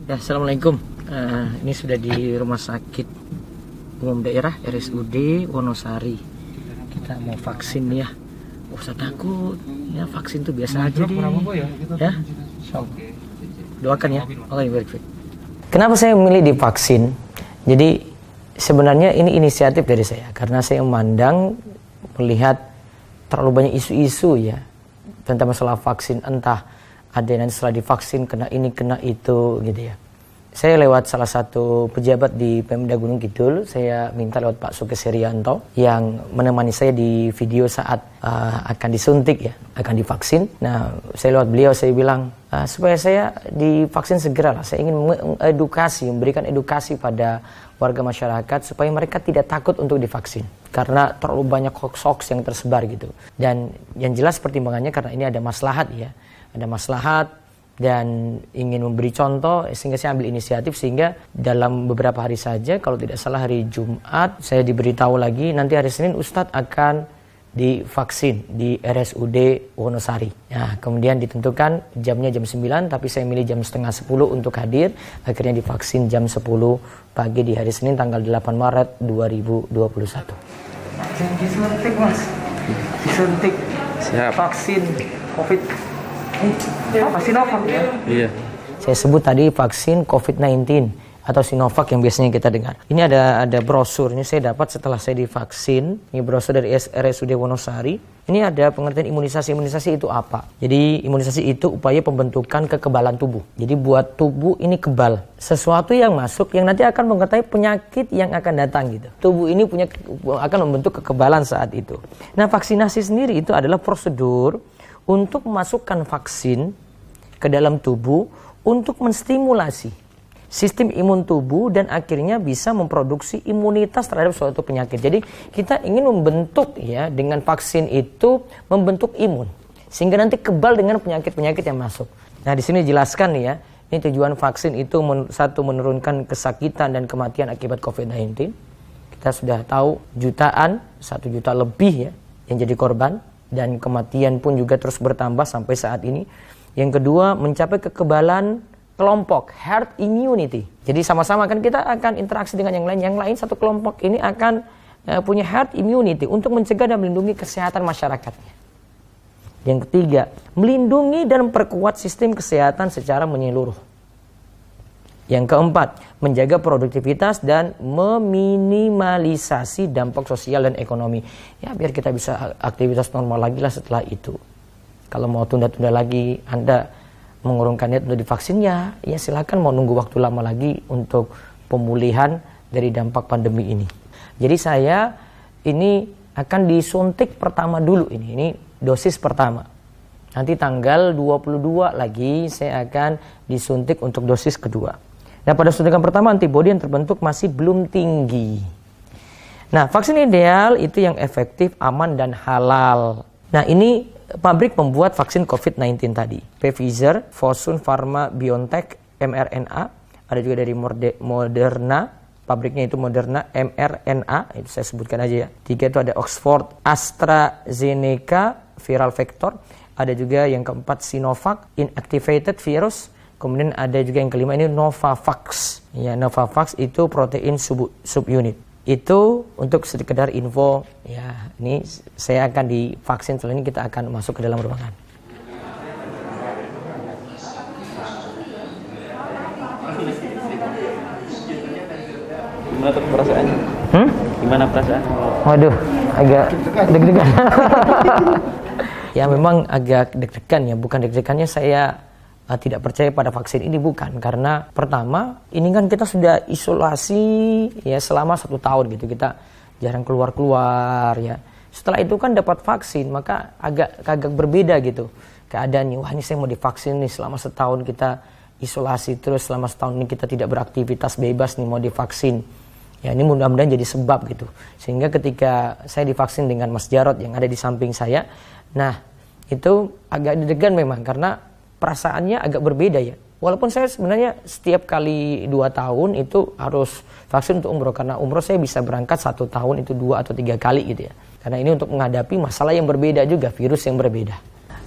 Ya, Assalamualaikum. Ini sudah di Rumah Sakit Umum Daerah RSUD Wonosari. Kita mau vaksin ya. Gak usah takut. Ya, vaksin tuh biasa aja deh. Ya. Doakan ya. Allah barik. Kenapa saya memilih divaksin? Jadi sebenarnya ini inisiatif dari saya karena saya memandang melihat terlalu banyak isu-isu ya tentang masalah vaksin, entah ada yang setelah divaksin kena ini kena itu gitu ya. Saya lewat salah satu pejabat di Pemda Gunung Kidul, saya minta lewat Pak Sukes Herianto yang menemani saya di video saat akan disuntik ya, akan divaksin. Nah, saya lewat beliau, saya bilang supaya saya divaksin segera lah. Saya ingin mengedukasi, memberikan edukasi pada warga masyarakat supaya mereka tidak takut untuk divaksin karena terlalu banyak hoax yang tersebar gitu. Dan yang jelas pertimbangannya karena ini ada maslahat ya, ada maslahat dan ingin memberi contoh sehingga saya ambil inisiatif sehingga dalam beberapa hari saja, kalau tidak salah hari Jumat saya diberitahu lagi nanti hari Senin Ustadz akan divaksin di RSUD Wonosari. Nah, kemudian ditentukan jamnya jam 9 tapi saya milih jam setengah 10 untuk hadir, akhirnya divaksin jam 10 pagi di hari Senin tanggal 8 Maret 2021. Disuntik Mas, disuntik. Siap. Vaksin COVID. Apa Sinovac ya? Iya. Saya sebut tadi vaksin COVID-19 atau Sinovac yang biasanya kita dengar. Ini ada brosurnya saya dapat setelah saya divaksin. Ini brosur dari RSUD Wonosari. Ini ada pengertian imunisasi. Imunisasi itu apa? Jadi imunisasi itu upaya pembentukan kekebalan tubuh. Jadi buat tubuh ini kebal. Sesuatu yang masuk yang nanti akan mengetahui penyakit yang akan datang gitu. Tubuh ini akan membentuk kekebalan saat itu. Nah, vaksinasi sendiri itu adalah prosedur untuk memasukkan vaksin ke dalam tubuh untuk menstimulasi sistem imun tubuh dan akhirnya bisa memproduksi imunitas terhadap suatu penyakit. Jadi kita ingin membentuk ya dengan vaksin itu membentuk imun sehingga nanti kebal dengan penyakit-penyakit yang masuk. Nah, di sini dijelaskan nih ya, ini tujuan vaksin itu satu menurunkan kesakitan dan kematian akibat COVID-19. Kita sudah tahu jutaan, 1 juta lebih ya yang jadi korban. Dan kematian pun juga terus bertambah sampai saat ini. Yang kedua, mencapai kekebalan kelompok, herd immunity. Jadi sama-sama kan kita akan interaksi dengan yang lain. Yang lain satu kelompok ini akan punya herd immunity untuk mencegah dan melindungi kesehatan masyarakatnya. Yang ketiga, melindungi dan memperkuat sistem kesehatan secara menyeluruh. Yang keempat, menjaga produktivitas dan meminimalisasi dampak sosial dan ekonomi. Ya, biar kita bisa aktivitas normal lagi lah setelah itu. Kalau mau tunda-tunda lagi, Anda mengurungkan niat untuk divaksin ya silakan. Mau nunggu waktu lama lagi untuk pemulihan dari dampak pandemi ini. Jadi saya ini akan disuntik pertama dulu ini dosis pertama. Nanti tanggal 22 lagi saya akan disuntik untuk dosis kedua. Nah, pada suntikan pertama antibodi yang terbentuk masih belum tinggi. Nah, vaksin ideal itu yang efektif, aman, dan halal. Nah, ini pabrik membuat vaksin COVID-19 tadi. Pfizer, Fosun Pharma BioNTech, mRNA. Ada juga dari Moderna. Pabriknya itu Moderna, mRNA. Itu saya sebutkan aja ya. 3 itu ada Oxford, AstraZeneca, viral vector. Ada juga yang keempat Sinovac, inactivated virus. Kemudian ada juga yang kelima ini Novavax. Ya, Novavax itu protein subunit. Itu untuk sekedar info ya. Ini saya akan divaksin, setelah ini kita akan masuk ke dalam ruangan. Gimana tuh perasaannya? Gimana perasaan? Waduh, agak deg-degan. Ya memang agak deg-degan ya. Bukan deg-degannya saya tidak percaya pada vaksin ini, bukan. Karena pertama, ini kan kita sudah isolasi ya selama 1 tahun gitu. Kita jarang keluar-keluar ya. Setelah itu kan dapat vaksin, maka agak berbeda gitu keadaannya. Wah, ini saya mau divaksin nih, selama 1 tahun kita isolasi terus, selama 1 tahun ini kita tidak beraktivitas bebas nih, mau divaksin. Ya, ini mudah-mudahan jadi sebab gitu. Sehingga ketika saya divaksin dengan Mas Jarod yang ada di samping saya, nah itu agak deg-degan memang karena perasaannya agak berbeda ya. Walaupun saya sebenarnya setiap kali 2 tahun itu harus vaksin untuk umroh. Karena umroh saya bisa berangkat 1 tahun itu 2 atau 3 kali gitu ya. Karena ini untuk menghadapi masalah yang berbeda juga, virus yang berbeda.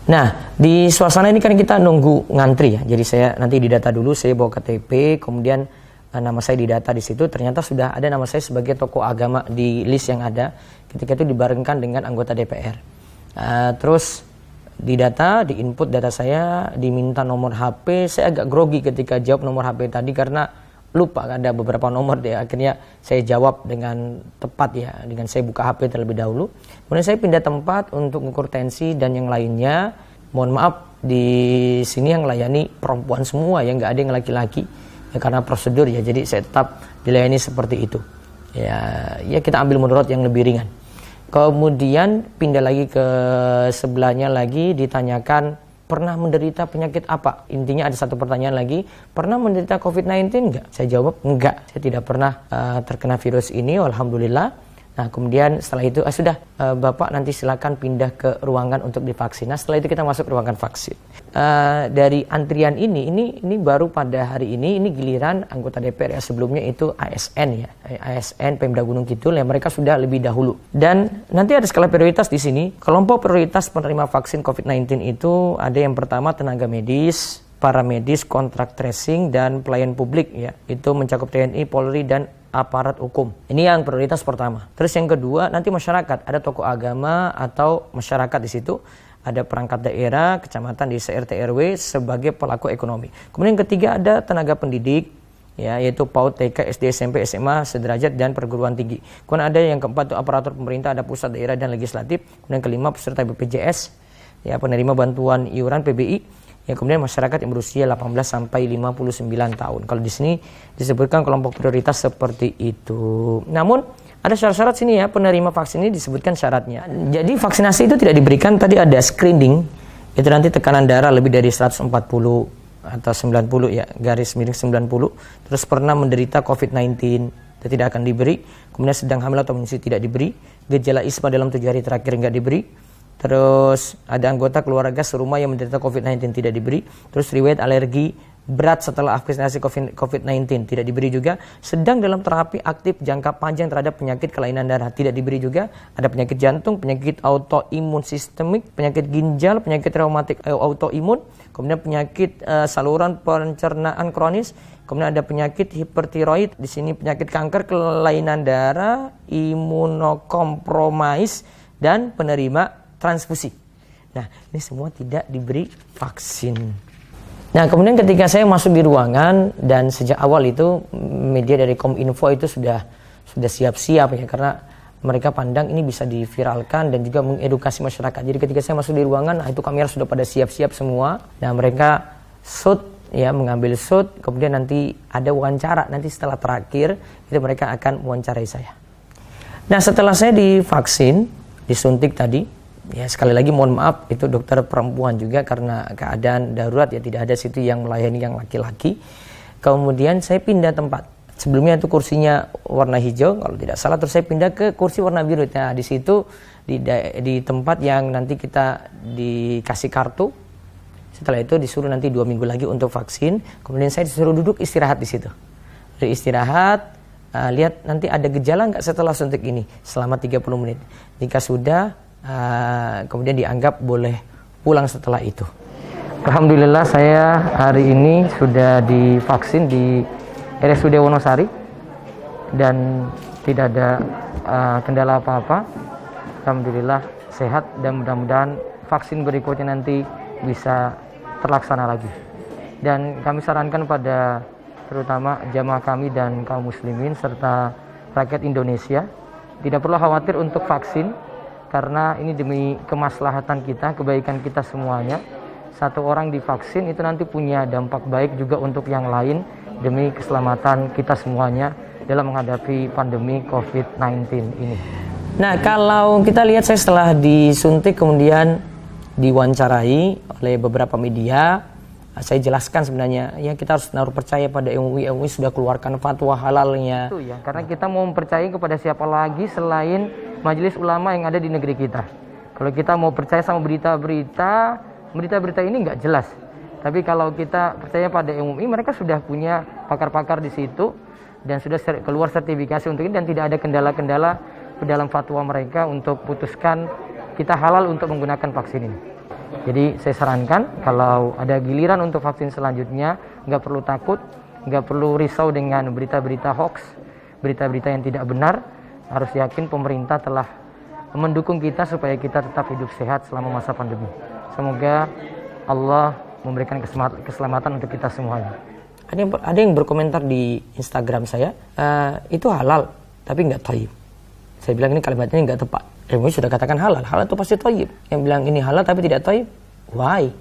Nah, di suasana ini kan kita nunggu ngantri ya. Jadi saya nanti didata dulu, saya bawa KTP, kemudian nama saya didata di situ. Ternyata sudah ada nama saya sebagai tokoh agama di list yang ada. Ketika itu dibarengkan dengan anggota DPR. Terus didata, diinput data saya, diminta nomor HP. Saya agak grogi ketika jawab nomor HP tadi karena lupa ada beberapa nomor deh. Akhirnya saya jawab dengan tepat ya, dengan saya buka HP terlebih dahulu. Kemudian saya pindah tempat untuk mengukur tensi dan yang lainnya. Mohon maaf, di sini yang layani perempuan semua ya, nggak ada yang laki-laki ya, karena prosedur ya. Jadi saya tetap dilayani seperti itu. Ya kita ambil mudarat yang lebih ringan. Kemudian pindah lagi ke sebelahnya lagi, ditanyakan pernah menderita penyakit apa? Intinya ada satu pertanyaan lagi, pernah menderita COVID-19 enggak? Saya jawab enggak, saya tidak pernah terkena virus ini, alhamdulillah. Nah kemudian setelah itu sudah Bapak nanti silakan pindah ke ruangan untuk divaksin. Nah setelah itu kita masuk ruangan vaksin. Dari antrian ini baru pada hari ini giliran anggota DPR ya, sebelumnya itu ASN ya, ASN Pemda Gunung Kidul yang mereka sudah lebih dahulu. Dan nanti ada skala prioritas di sini. Kelompok prioritas penerima vaksin COVID-19 itu ada yang pertama tenaga medis, para medis, kontrak tracing dan pelayan publik ya. Itu mencakup TNI, Polri dan aparat hukum. Ini yang prioritas pertama. Terus yang kedua nanti masyarakat, ada tokoh agama atau masyarakat di situ, ada perangkat daerah, kecamatan, desa, RT, RW sebagai pelaku ekonomi. Kemudian yang ketiga ada tenaga pendidik, ya yaitu PAUD, TK, SD, SMP, SMA, sederajat dan perguruan tinggi. Kemudian ada yang keempat itu aparatur pemerintah, ada pusat, daerah dan legislatif. Kemudian kelima peserta BPJS, ya penerima bantuan iuran PBI. Ya, kemudian masyarakat yang berusia 18 sampai 59 tahun. Kalau di sini disebutkan kelompok prioritas seperti itu. Namun ada syarat-syarat sini ya, penerima vaksin ini disebutkan syaratnya. Jadi vaksinasi itu tidak diberikan, tadi ada screening, itu nanti tekanan darah lebih dari 140 atau 90 ya, garis miring 90. Terus pernah menderita COVID-19, itu tidak akan diberi. Kemudian sedang hamil atau menyusui tidak diberi. Gejala ispa dalam 7 hari terakhir nggak diberi. Terus ada anggota keluarga serumah yang menderita COVID-19 tidak diberi. Terus riwayat alergi berat setelah vaksinasi COVID-19 tidak diberi juga. Sedang dalam terapi aktif jangka panjang terhadap penyakit kelainan darah tidak diberi juga. Ada penyakit jantung, penyakit autoimun sistemik, penyakit ginjal, penyakit reumatik autoimun, kemudian penyakit saluran pencernaan kronis, kemudian ada penyakit hipertiroid, di sini penyakit kanker, kelainan darah, imunokompromis dan penerima transfusi. Nah, ini semua tidak diberi vaksin. Nah, kemudian ketika saya masuk di ruangan dan sejak awal itu media dari Kominfo itu sudah siap-siap ya, karena mereka pandang ini bisa diviralkan dan juga mengedukasi masyarakat. Jadi ketika saya masuk di ruangan, itu kamera sudah pada siap-siap semua. Nah, mereka shoot ya, mengambil shoot, kemudian nanti ada wawancara, nanti setelah terakhir itu mereka akan wawancarai saya. Nah, setelah saya divaksin, disuntik tadi, ya sekali lagi mohon maaf itu dokter perempuan juga karena keadaan darurat ya, tidak ada situ yang melayani yang laki-laki. Kemudian saya pindah tempat. Sebelumnya itu kursinya warna hijau kalau tidak salah, terus saya pindah ke kursi warna biru. Nah, di situ di tempat yang nanti kita dikasih kartu. Setelah itu disuruh nanti 2 minggu lagi untuk vaksin. Kemudian saya disuruh duduk istirahat di situ. Dari istirahat, lihat nanti ada gejala nggak setelah suntik ini selama 30 menit. Jika sudah, kemudian dianggap boleh pulang setelah itu. Alhamdulillah saya hari ini sudah divaksin di RSUD Wonosari dan tidak ada kendala apa-apa. Alhamdulillah sehat dan mudah-mudahan vaksin berikutnya nanti bisa terlaksana lagi. Dan kami sarankan pada terutama jamaah kami dan kaum muslimin serta rakyat Indonesia tidak perlu khawatir untuk vaksin, karena ini demi kemaslahatan kita, kebaikan kita semuanya. Satu orang divaksin itu nanti punya dampak baik juga untuk yang lain demi keselamatan kita semuanya dalam menghadapi pandemi COVID-19 ini. Nah, kalau kita lihat saya setelah disuntik kemudian diwawancarai oleh beberapa media, saya jelaskan sebenarnya ya kita harus naruh percaya pada MUI sudah keluarkan fatwa halalnya. Itu ya, karena kita mau percaya kepada siapa lagi selain majelis ulama yang ada di negeri kita. Kalau kita mau percaya sama berita-berita ini nggak jelas. Tapi kalau kita percaya pada MUI, mereka sudah punya pakar-pakar di situ dan sudah keluar sertifikasi untuk ini dan tidak ada kendala-kendala dalam fatwa mereka untuk putuskan kita halal untuk menggunakan vaksin ini. Jadi saya sarankan kalau ada giliran untuk vaksin selanjutnya, nggak perlu takut, nggak perlu risau dengan berita-berita hoax, berita-berita yang tidak benar. Harus yakin pemerintah telah mendukung kita supaya kita tetap hidup sehat selama masa pandemi. Semoga Allah memberikan keselamatan untuk kita semuanya. Ada yang berkomentar di Instagram saya, itu halal tapi nggak thayyib. Saya bilang ini kalimatnya nggak tepat. MUI sudah katakan halal itu pasti thayyib. Yang bilang ini halal tapi tidak thayyib, why?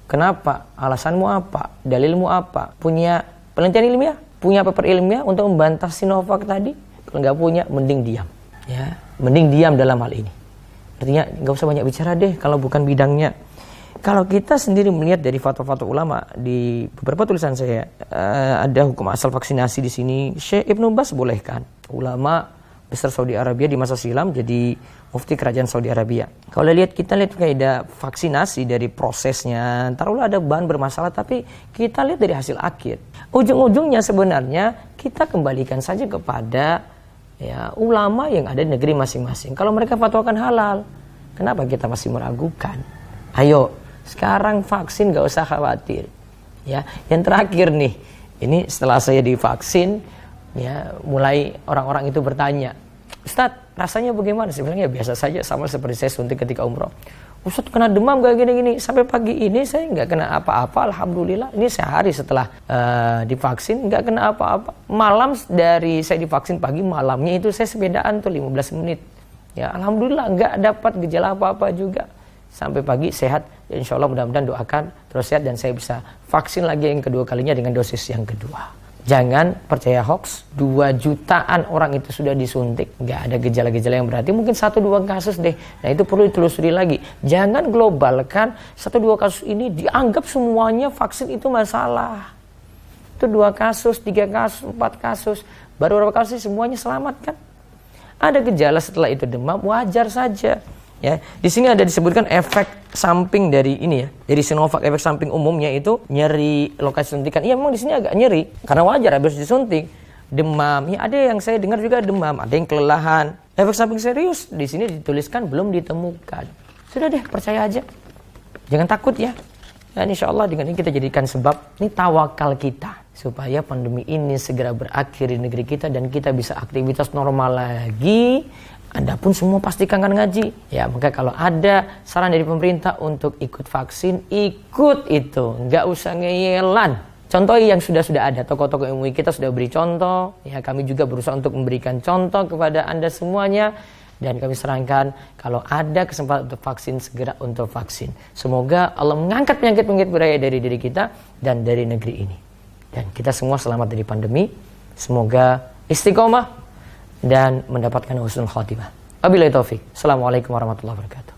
Kenapa? Alasanmu apa? Dalilmu apa? Punya penelitian ilmiah? Punya paper ilmiah untuk membantah Sinovac tadi? Kalau nggak punya, mending diam. Ya, mending diam dalam hal ini. Artinya nggak usah banyak bicara deh kalau bukan bidangnya. Kalau kita sendiri melihat dari fatwa-fatwa ulama di beberapa tulisan saya, ada hukum asal vaksinasi di sini. Syekh Ibnu Baz bolehkan. Ulama besar Saudi Arabia di masa silam jadi mufti kerajaan Saudi Arabia. Kalau kita lihat kaidah vaksinasi dari prosesnya, taruhlah ada bahan bermasalah, tapi kita lihat dari hasil akhir. Ujung-ujungnya sebenarnya kita kembalikan saja kepada ulama yang ada di negeri masing-masing. Kalau mereka fatwakan halal, kenapa kita masih meragukan? Ayo, sekarang vaksin gak usah khawatir. Ya, yang terakhir nih, ini setelah saya divaksin, mulai orang-orang itu bertanya, Ustadz, rasanya bagaimana? Saya bilang biasa saja, sama seperti saya suntik ketika umroh. Ustadz kena demam kayak gini-gini. Sampai pagi ini saya nggak kena apa-apa, alhamdulillah. Ini sehari setelah divaksin nggak kena apa-apa. Malam dari saya divaksin pagi, malamnya itu saya sepedaan tuh 15 menit. Ya, alhamdulillah nggak dapat gejala apa-apa juga. Sampai pagi sehat. Ya, insya Allah mudah-mudahan doakan terus sehat dan saya bisa vaksin lagi yang kedua kalinya dengan dosis yang kedua. Jangan percaya hoax, 2 jutaan orang itu sudah disuntik, nggak ada gejala-gejala yang berarti, mungkin 1-2 kasus deh. Nah itu perlu ditelusuri lagi. Jangan globalkan 1-2 kasus ini dianggap semuanya vaksin itu masalah. Itu 2 kasus, 3 kasus, 4 kasus, baru beberapa kasus semuanya selamat kan? Ada gejala setelah itu demam, wajar saja. Ya, di sini ada disebutkan efek samping dari ini ya, dari Sinovac. Efek samping umumnya itu nyeri lokasi suntikan. Iya, memang di sini agak nyeri karena wajar habis disuntik. Demam, ya ada yang saya dengar juga demam, ada yang kelelahan. Efek samping serius di sini dituliskan belum ditemukan. Sudah deh, percaya aja, jangan takut ya. Dan insya Allah dengan ini kita jadikan sebab, ini tawakal kita supaya pandemi ini segera berakhir di negeri kita dan kita bisa aktivitas normal lagi. Adapun semua pastikan kan ngaji. Ya, maka kalau ada saran dari pemerintah untuk ikut vaksin, ikut itu. Nggak usah ngeyelan. Contoh yang sudah ada, tokoh-tokoh MUI kita sudah beri contoh. Ya, kami juga berusaha untuk memberikan contoh kepada Anda semuanya. Dan kami sarankan kalau ada kesempatan untuk vaksin, segera untuk vaksin. Semoga Allah mengangkat penyakit-penyakit berbahaya dari diri kita dan dari negeri ini. Dan kita semua selamat dari pandemi. Semoga istiqomah dan mendapatkan husnul khatimah. Wabillahi taufik. Assalamualaikum warahmatullahi wabarakatuh.